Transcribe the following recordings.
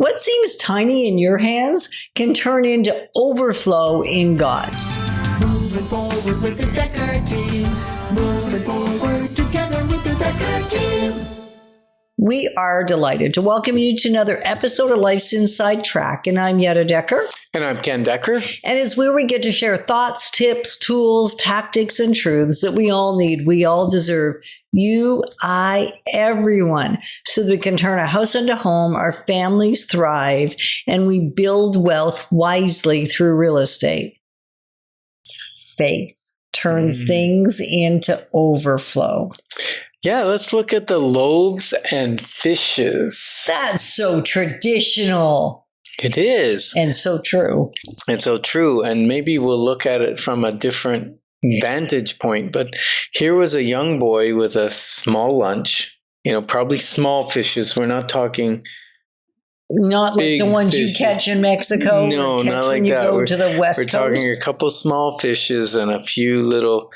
What seems tiny in your hands can turn into overflow in God's. Moving forward with the Dekker team. Moving forward together with the Dekker team. We are delighted to welcome you to another episode of Life's Inside Track. And I'm Yetta Dekker. And I'm Ken Dekker. And it's where we get to share thoughts, tips, tools, tactics, and truths that we all need, we all deserve. You, I, everyone, so that we can turn our house into home, our families thrive, and we build wealth wisely through real estate. Faith turns things into overflow. Yeah, let's look at the loaves and fishes. That's so traditional. It is. And so true. And so true. And maybe we'll look at it from a different vantage point. But here was a young boy with a small lunch, probably small fishes. We're not talking not like the ones fishes. You catch in Mexico. No, not like that. Go to the West We're Coast. talking a couple small fishes and a few little,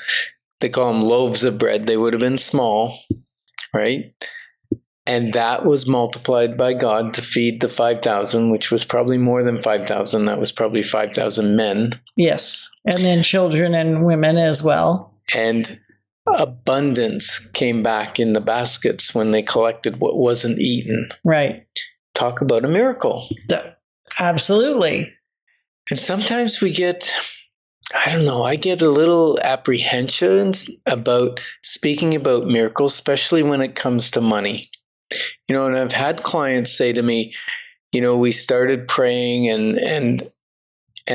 they call them loaves of bread. They would have been small, right? And that was multiplied by God to feed the 5,000, which was probably more than 5,000. That was probably 5,000 men. Yes. And then children and women as well. And abundance came back in the baskets when they collected what wasn't eaten. Right. Talk about a miracle. Absolutely. And sometimes we get, I get a little apprehension about speaking about miracles, especially when it comes to money. And I've had clients say to me, we started praying and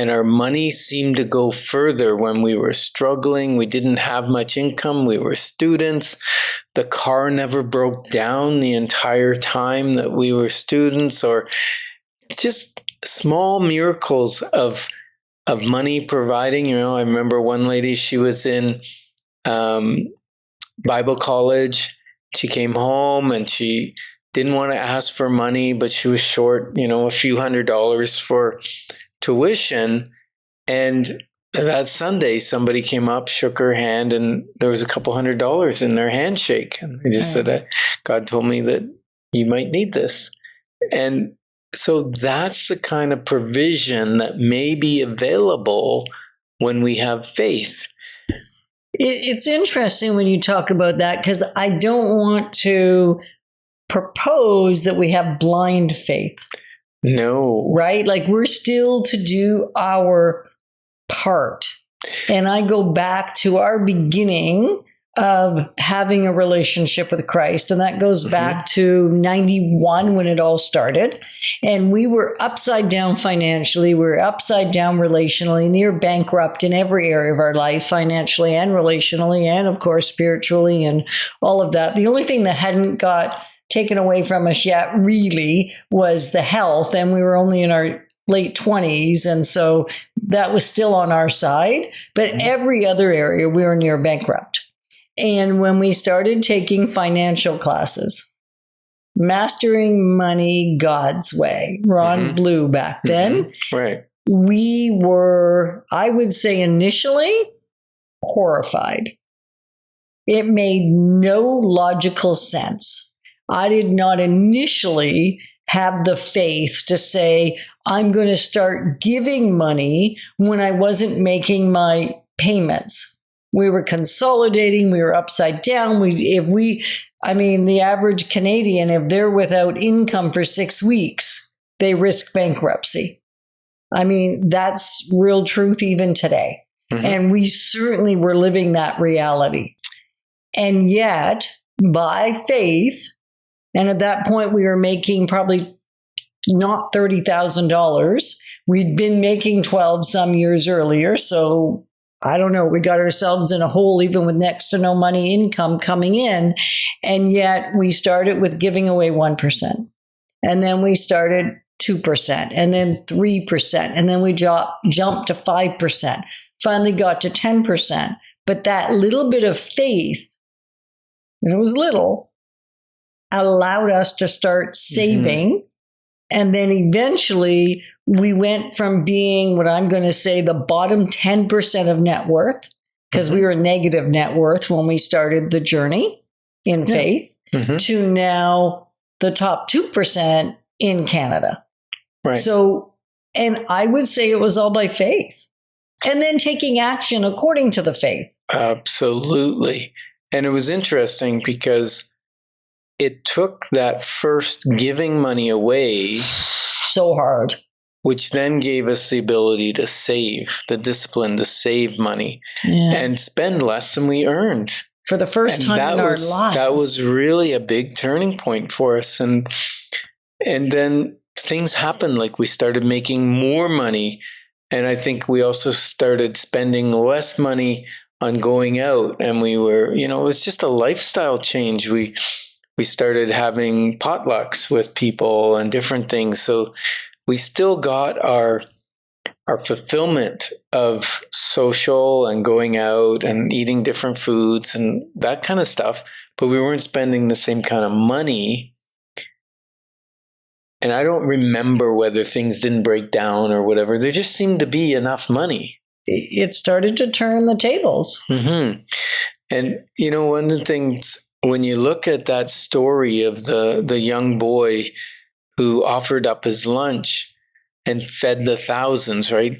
our money seemed to go further when we were struggling. We didn't have much income. We were students. The car never broke down the entire time that we were students, or just small miracles of money providing. I remember one lady, she was in Bible college. She came home and she didn't want to ask for money, but she was short, a few $100s for tuition. And that Sunday, somebody came up, shook her hand, and there was a couple $100 in their handshake. And they just said, God told me that you might need this. And so that's the kind of provision that may be available when we have faith. It's interesting when you talk about that, because I don't want to propose that we have blind faith. No. Right? Like we're still to do our part. And I go back to our beginning of having a relationship with Christ. And that goes back to 91 when it all started. And we were upside down financially. We were upside down relationally, near bankrupt in every area of our life, financially and relationally, and of course, spiritually and all of that. The only thing that hadn't got taken away from us yet really was the health. And we were only in our late 20s. And so that was still on our side. But every other area, we were near bankrupt. And when we started taking financial classes, Mastering Money God's Way, Ron Blue back then, right? We were, I would say initially, horrified. It made no logical sense. I did not initially have the faith to say, I'm going to start giving money when I wasn't making my payments. We were consolidating. We were upside down. The average Canadian, if they're without income for 6 weeks, they risk bankruptcy. That's real truth even today. And we certainly were living that reality. And yet, by faith, and at that point we were making probably not $30,000. We'd been making 12 some years earlier. So I don't know, we got ourselves in a hole even with next to no money income coming in. And yet we started with giving away 1%. And then we started 2%, and then 3%. And then we jumped to 5%, finally got to 10%. But that little bit of faith, and it was little, allowed us to start saving. And then eventually we went from being what I'm going to say the bottom 10% of net worth, because we were negative net worth when we started the journey in faith, to now the top 2% in Canada. Right. So, and I would say it was all by faith. And then taking action according to the faith. Absolutely. And it was interesting because it took that first giving money away, So hard. which then gave us the ability to save, the discipline to save money and spend less than we earned. For the first time in our lives. That was really a big turning point for us. And then things happened, like we started making more money. And I think we also started spending less money on going out. And we were, it was just a lifestyle change. We started having potlucks with people and different things. So we still got our fulfillment of social and going out and eating different foods and that kind of stuff, but we weren't spending the same kind of money. And I don't remember whether things didn't break down or whatever. There just seemed to be enough money. It started to turn the tables. Mm-hmm. And, one of the things, when you look at that story of the young boy who offered up his lunch and fed the thousands, right?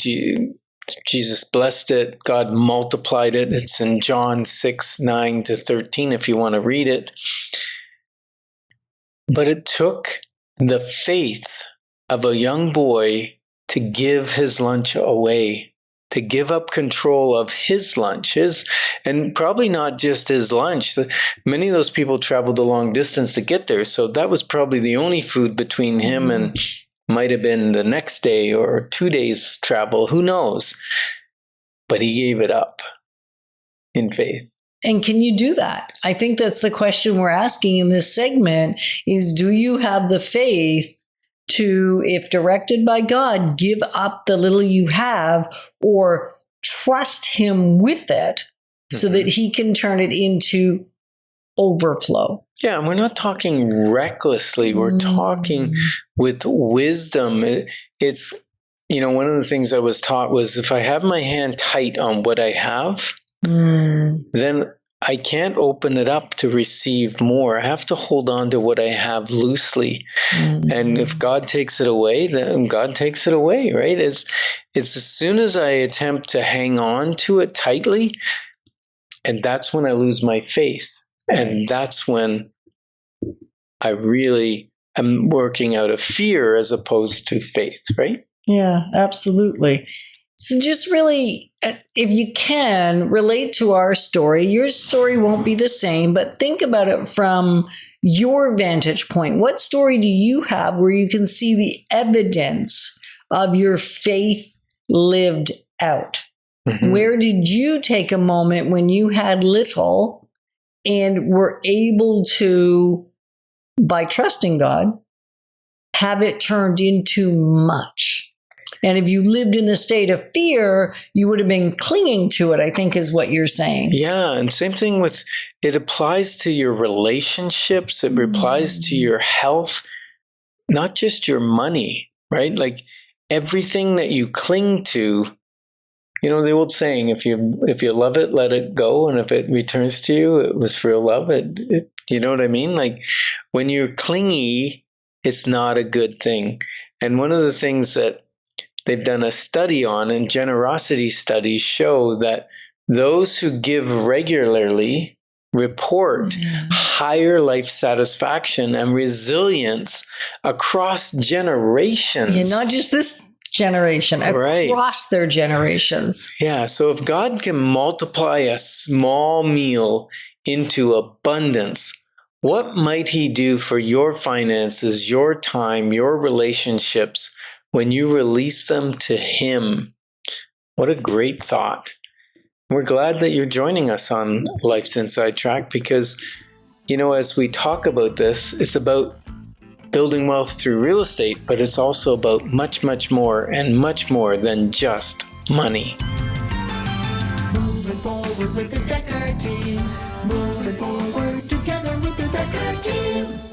Jesus blessed it. God multiplied it. It's in John 6:9-13 if you want to read it. But it took the faith of a young boy to give his lunch away, to give up control of his lunch, and probably not just his lunch. Many of those people traveled a long distance to get there, so that was probably the only food between him and might have been the next day or 2 days travel, who knows? But he gave it up in faith. And can you do that? I think that's the question we're asking in this segment is, do you have the faith to, if directed by God, give up the little you have or trust him with it so that he can turn it into overflow? Yeah, and we're not talking recklessly. We're talking with wisdom. It's, one of the things I was taught was if I have my hand tight on what I have, then I can't open it up to receive more. I have to hold on to what I have loosely. And if God takes it away, then God takes it away, right? It's as soon as I attempt to hang on to it tightly, and that's when I lose my faith. And that's when I really am working out of fear as opposed to faith, right? Yeah, absolutely. So just really, if you can, relate to our story. Your story won't be the same, but think about it from your vantage point. What story do you have where you can see the evidence of your faith lived out? Where did you take a moment when you had little and were able to, by trusting God, have it turned into much? And if you lived in the state of fear, you would have been clinging to it, I think is what you're saying. Yeah, and same thing with, it applies to your relationships, it applies to your health, not just your money, right? Like everything that you cling to, the old saying, if you love it, let it go. And if it returns to you, it was real love. You know what I mean? Like when you're clingy, it's not a good thing. And one of the things that they've done a study on, and generosity studies show that those who give regularly report higher life satisfaction and resilience across generations. Yeah, not just this generation, across their generations. Yeah, so if God can multiply a small meal into abundance, what might he do for your finances, your time, your relationships, when you release them to him? What a great thought. We're glad that you're joining us on Life's Inside Track because, as we talk about this, it's about building wealth through real estate, but it's also about much, much more and much more than just money. Moving forward with the Dekker team. Moving forward together with the Dekker team.